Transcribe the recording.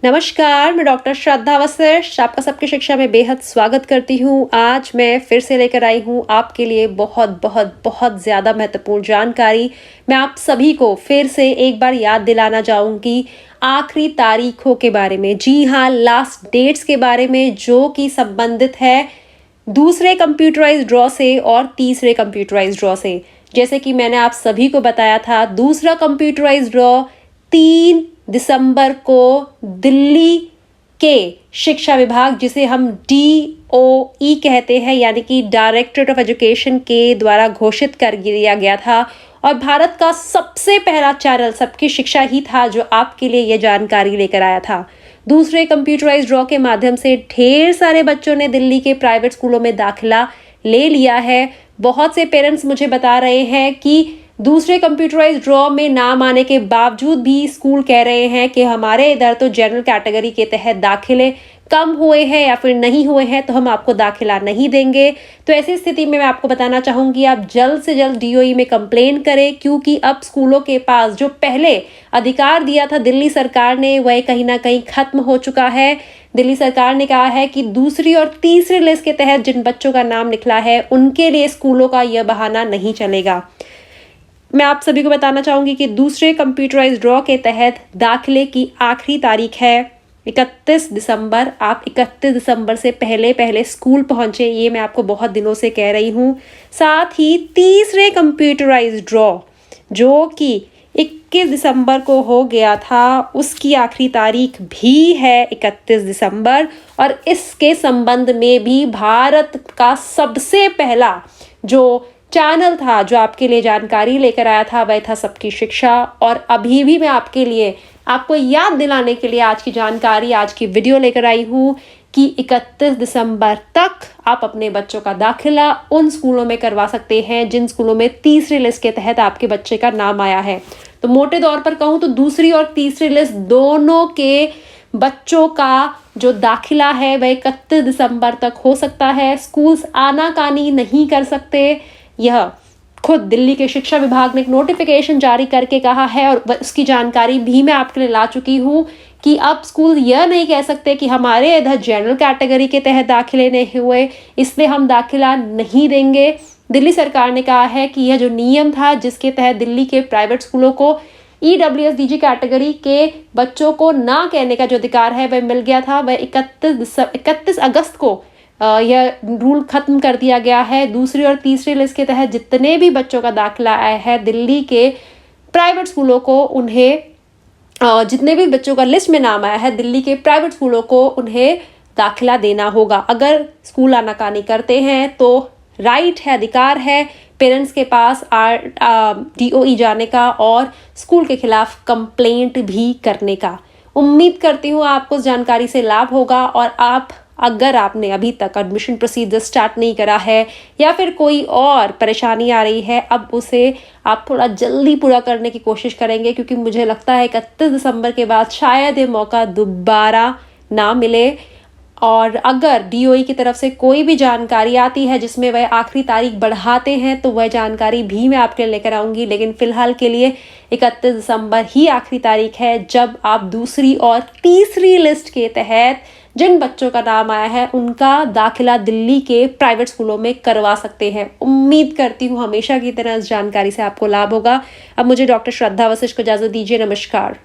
नमस्कार, मैं डॉक्टर श्रद्धा वशिष्ठ आपका सबकी शिक्षा में बेहद स्वागत करती हूँ। आज मैं फिर से लेकर आई हूँ आपके लिए बहुत बहुत बहुत ज़्यादा महत्वपूर्ण जानकारी। मैं आप सभी को फिर से एक बार याद दिलाना चाहूँगी आखिरी तारीखों के बारे में। जी हाँ, लास्ट डेट्स के बारे में, जो कि संबंधित है दूसरे कंप्यूटराइज्ड ड्रॉ से और तीसरे कंप्यूटराइज्ड ड्रॉ से। जैसे कि मैंने आप सभी को बताया था, दूसरा कंप्यूटराइज्ड ड्रॉ 3 दिसंबर को दिल्ली के शिक्षा विभाग, जिसे हम DOE कहते हैं, यानी कि डायरेक्टरेट ऑफ एजुकेशन के द्वारा घोषित कर दिया गया था। और भारत का सबसे पहला चैनल सबकी शिक्षा ही था जो आपके लिए यह जानकारी लेकर आया था। दूसरे कंप्यूटराइज्ड ड्रॉ के माध्यम से ढेर सारे बच्चों ने दिल्ली के प्राइवेट स्कूलों में दाखिला ले लिया है। बहुत से पेरेंट्स मुझे बता रहे हैं कि दूसरे कंप्यूटराइज्ड ड्रॉ में नाम आने के बावजूद भी स्कूल कह रहे हैं कि हमारे इधर तो जनरल कैटेगरी के तहत दाखिले कम हुए हैं या फिर नहीं हुए हैं, तो हम आपको दाखिला नहीं देंगे। तो ऐसी स्थिति में मैं आपको बताना चाहूँगी, आप जल्द से जल्द DOE में कंप्लेन करें, क्योंकि अब स्कूलों के पास जो पहले अधिकार दिया था दिल्ली सरकार ने, वह कहीं ना कहीं खत्म हो चुका है। दिल्ली सरकार ने कहा है कि दूसरी और तीसरी लिस्ट के तहत जिन बच्चों का नाम निकला है, उनके लिए स्कूलों का यह बहाना नहीं चलेगा। मैं आप सभी को बताना चाहूँगी कि दूसरे कंप्यूटराइज्ड ड्रॉ के तहत दाखिले की आखिरी तारीख है 31 दिसंबर। आप 31 दिसंबर से पहले पहले स्कूल पहुँचे, ये मैं आपको बहुत दिनों से कह रही हूँ। साथ ही तीसरे कंप्यूटराइज्ड ड्रॉ जो कि 21 दिसंबर को हो गया था, उसकी आखिरी तारीख भी है 31 दिसंबर। और इसके संबंध में भी भारत का सबसे पहला जो चैनल था जो आपके लिए जानकारी लेकर आया था, वह था सबकी शिक्षा। और अभी भी मैं आपके लिए आपको याद दिलाने के लिए आज की जानकारी, आज की वीडियो लेकर आई हूँ कि 31 दिसंबर तक आप अपने बच्चों का दाखिला उन स्कूलों में करवा सकते हैं जिन स्कूलों में तीसरी लिस्ट के तहत आपके बच्चे का नाम आया है। तो मोटे तौर पर कहूँ तो दूसरी और तीसरी लिस्ट दोनों के बच्चों का जो दाखिला है वह 31 दिसंबर तक हो सकता है। स्कूल्स आनाकानी नहीं कर सकते, यह खुद दिल्ली के शिक्षा विभाग ने एक नोटिफिकेशन जारी करके कहा है। और उसकी जानकारी भी मैं आपके लिए ला चुकी हूँ कि अब स्कूल यह नहीं कह सकते कि हमारे इधर जनरल कैटेगरी के तहत दाखिले नहीं हुए, इसलिए हम दाखिला नहीं देंगे। दिल्ली सरकार ने कहा है कि यह जो नियम था जिसके तहत दिल्ली के प्राइवेट स्कूलों को EWSDG कैटेगरी के बच्चों को ना कहने का जो अधिकार है वह मिल गया था, वह 31 अगस्त को यह रूल खत्म कर दिया गया है। दूसरी और तीसरी लिस्ट के तहत जितने भी बच्चों का दाखिला आया है दिल्ली के प्राइवेट स्कूलों को, उन्हें जितने भी बच्चों का लिस्ट में नाम आया है दिल्ली के प्राइवेट स्कूलों को, उन्हें दाखिला देना होगा। अगर स्कूल आनाकानी करते हैं तो राइट है, अधिकार है पेरेंट्स के पास DOE जाने का और स्कूल के खिलाफ कंप्लेंट भी करने का। उम्मीद करती हूँ आपको इस जानकारी से लाभ होगा। और अगर आपने अभी तक एडमिशन प्रोसीजर स्टार्ट नहीं करा है या फिर कोई और परेशानी आ रही है, अब उसे आप थोड़ा जल्दी पूरा करने की कोशिश करेंगे, क्योंकि मुझे लगता है 31 दिसंबर के बाद शायद ये मौका दोबारा ना मिले। और अगर DOE की तरफ से कोई भी जानकारी आती है जिसमें वह आखिरी तारीख बढ़ाते हैं, तो वह जानकारी भी मैं आपके लिए लेकर आऊँगी। लेकिन फ़िलहाल के लिए 31 दिसंबर ही आखिरी तारीख है जब आप दूसरी और तीसरी लिस्ट के तहत जिन बच्चों का नाम आया है उनका दाखिला दिल्ली के प्राइवेट स्कूलों में करवा सकते हैं। उम्मीद करती हूँ हमेशा की तरह इस जानकारी से आपको लाभ होगा। अब मुझे डॉक्टर श्रद्धा वशिष्ठ को इजाज़त दीजिए। नमस्कार।